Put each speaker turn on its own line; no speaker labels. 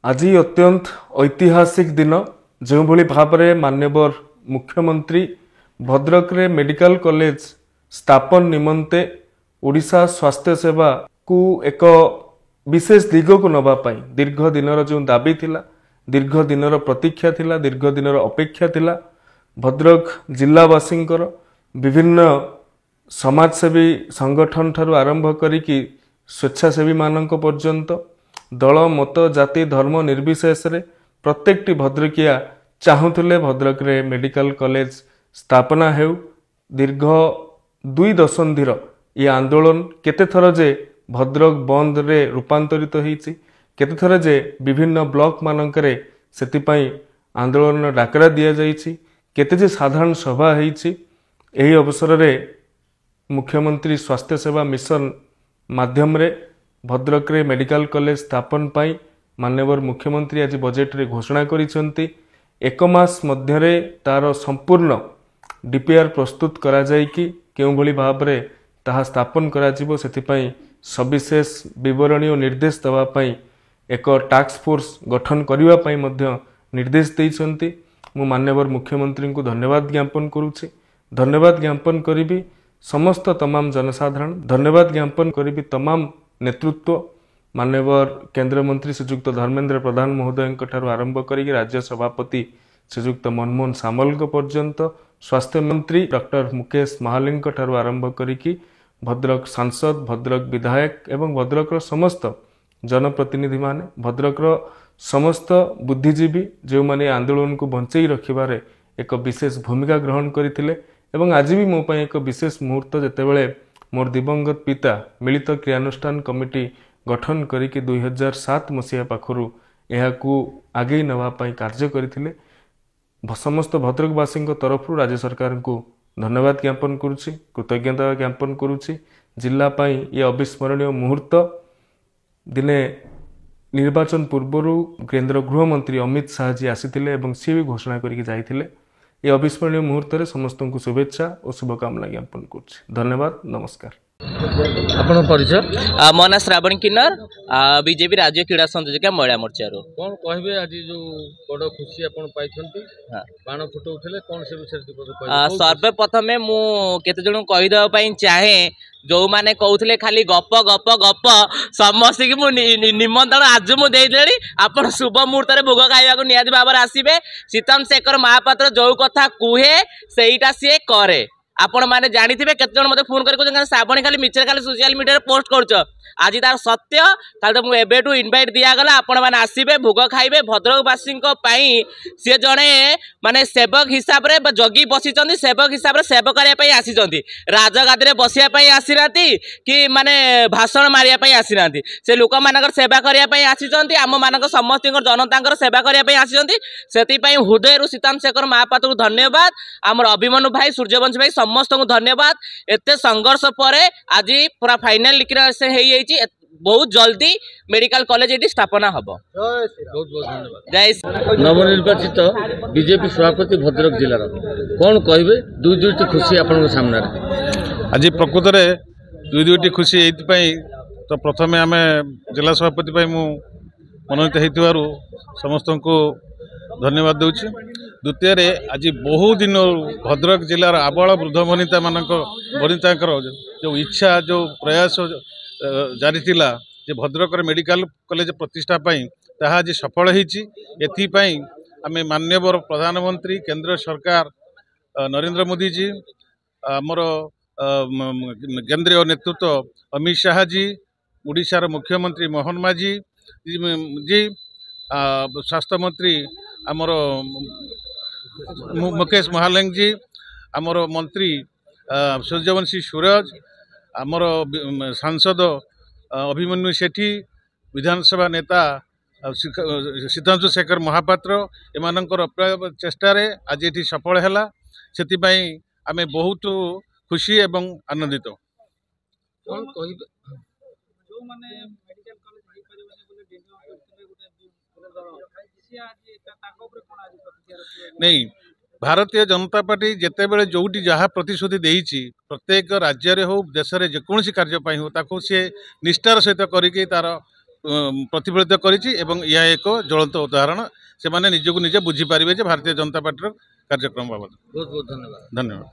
आज अत्यंत ऐतिहासिक दिन जो भाव में माननीय मुख्यमंत्री भद्रक रे मेडिकल कॉलेज स्थापन निमंते ओडिशा स्वास्थ्य सेवा को एक विशेष दिग को नवापाई दीर्घ दिन जो दाबी थिला, दीर्घ दिन प्रतीक्षा थिला, दीर्घ दिन अपेक्षा थिला। भद्रक जिलावासींकर विभिन्न समाजसेवी संगठन ठारू आरंभ करिकी स्वेच्छासेवी मानक पर्यंत दल मत जाति धर्म निर्विशेष रे प्रत्येकटी भद्रकिया चाहूले भद्रक रे मेडिकल कॉलेज स्थापना हेउ। दीर्घ 2 दशंधिर ये आंदोलन केते थर जे भद्रक बंद रे रूपांतरित होईची, केते थर जे विभिन्न ब्लॉक मानकरे सेतिपाई आंदोलन डाकरा दिया जाईची, केते जे साधारण सभा होईची। एही अवसर रे मुख्यमंत्री स्वास्थ्य सेवा मिशन माध्यम रे भद्रक रे मेडिकल कॉलेज स्थापन पाई माननीय मुख्यमंत्री आज बजेट रे घोषणा करिसेंती। 1 मास मध्यरे तार संपूर्ण डीपीआर प्रस्तुत करा जाय कि केउ भली भाव रे ताहा स्थापन करा जिवो, सेतिपाई सविशेष विवरणी और निर्देश दवा पाई एक टास्क फोर्स गठन करिवा पाई मध्य निर्देश दैछंती। मु माननीय मुख्यमंत्री को धन्यवाद ज्ञापन करूछि। धन्यवाद ज्ञापन करिबी समस्त तमाम जनसाधारण, धन्यवाद ज्ञापन करिबी तमाम नेतृत्व माननीय केंद्र मंत्री श्रीजुक्त धर्मेंद्र प्रधान महोदय आरंभ करी राज्य सभापति श्रीजुक्त मनमोहन सामल पर्यंत, स्वास्थ्य मंत्री डॉक्टर मुकेश महालिंग आरंभ करी भद्रक सांसद, भद्रक विधायक एवं भद्रक समस्त जनप्रतिनिधि माने, भद्रक समस्त बुद्धिजीवी जो माने आंदोलन को बंचई रखिबारे एक विशेष भूमिका ग्रहण करथिले। एवं आज भी मो एक विशेष मुहूर्त जेतेबेले मोर दिवंगत पिता मिलित क्रियानुष्ठान कमिटी गठन करिके 2007 मसीहा पाखरु एहाकू आगे नवा पाई कार्य करथिले। समस्त भद्रकवासी तरफ राज्य सरकार को धन्यवाद ज्ञापन करुछि, कृतज्ञता ज्ञापन करुछि। जिला पाई ये अविस्मरणीय मुहूर्त दिने निर्वाचन पूर्व केंद्र गृहमंत्री अमित शाह जी आसीथिले एवं सी भी घोषणा करिके जाइथिले। ये अविस्मरणीय मुहूर्त रे समस्त को शुभेच्छा और शुभकामना ज्ञापन करुछि। धन्यवाद, नमस्कार।
आपन परिचय?
मो ना श्रावण किन्नर, बीजेपी राज्य क्रीड़ा संयोजक महिला मोर्चा रो।
कौन कहबे आज जो बड़ खुशी आपन पाइछंती बाण फुटौथिले कोन से विषय कहबे?
सर्वप्रथमे मु केते जण कहि दवा पई चाहे जो माने कहउथिले खाली गप गप गप समस्त की मु निमंत्रण आज मु देई देली। आपन शुभ मुहूर्त रे भोग खाइबा को नियादी बाबर आसीबे। सीतम शेखर महापात्र जो कथा कुहे सेईटा से करे। आपण माने जानी थे केत जन मते फोन कर श्रावणी खाली मिचर खाली सोशल मीडिया रे पोस्ट कर आज तार सत्य ताल तो मुझे इनवाइट दिया गला। आपण माने आसीबे भोग खाइबे। भद्रकवासी सी जड़े माने सेवक हिसाब रे जगी बसी सेवक हिसाब रे सेवक करने आसी राजगादी रे बसिया आसी नाती कि माने भाषण मारिया आसी नाती से लोक मानकर सेवा करने आसी आम मानक समस्त जनता सेवा करने आसी से हृदय सीताम शेखर महापात्र को धन्यवाद। आमर अभिमन्यु भाई सूर्यवंश भाई समस्त को धन्यवाद। एते संघर्ष पर आज पूरा फाइनाल लिखना से बहुत जल्दी मेडिकल कॉलेज ये स्थापना हम।
बहुत बहुत धन्यवाद। नवनिर्वाचित बीजेपी सभापति भद्रक जिलार कौन कहबे दुईटी खुशी आपन सामने?
आज प्रकृत में दुईटी खुशी ये तो प्रथमे आम जिला सभापति मु मनोनीत हो समस्त को धन्यवाद दूची। द्वितीय आज बहु दिन भद्रक जिलार आबाल वृद्ध वनिता वनिता जो इच्छा जो प्रयास जारी थिला जे भद्रक मेडिकल कॉलेज प्रतिष्ठा ताहा आज सफल होती। आम माननीय प्रधानमंत्री केंद्र सरकार नरेंद्र मोदी जी, आमर केंद्रीय नेतृत्व अमित शाह जी, उड़ीसार मुख्यमंत्री मोहन माझी जी, स्वास्थ्य मंत्री आमर मुकेश महालिंग जी, आमर मंत्री सूर्यवंशी सूरज, आमर सांसद अभिमन्यु सेठी, विधानसभा नेता सीतांशु शेखर महापात्र एमानंकर अप्राय चेष्टा रे आज ये सफल है। से आम बहुत खुशी एवं आनंदित। नहीं, भारतीय जनता पार्टी जितेबले जोटी जहाँ प्रतिश्रुति देती प्रत्येक राज्य हो देश में जेकोसी कार्य हो ताको सी निष्ठार सहित करी तार ପ୍ରତିଫଳିତ କରିଛି ଏବଂ ଏହା ଏକ ଜ୍ୱଳନ୍ତ ଉଦାହରଣ। ସେମାନେ ନିଜକୁ ନିଜେ ବୁଝିପାରିବେ ଯେ ଭାରତୀୟ ଜନତା ପାର୍ଟିର କାର୍ଯ୍ୟକ୍ରମ ବାବଦ।
ବହୁତ ବହୁତ ଧନ୍ୟବାଦ।
ଧନ୍ୟବାଦ।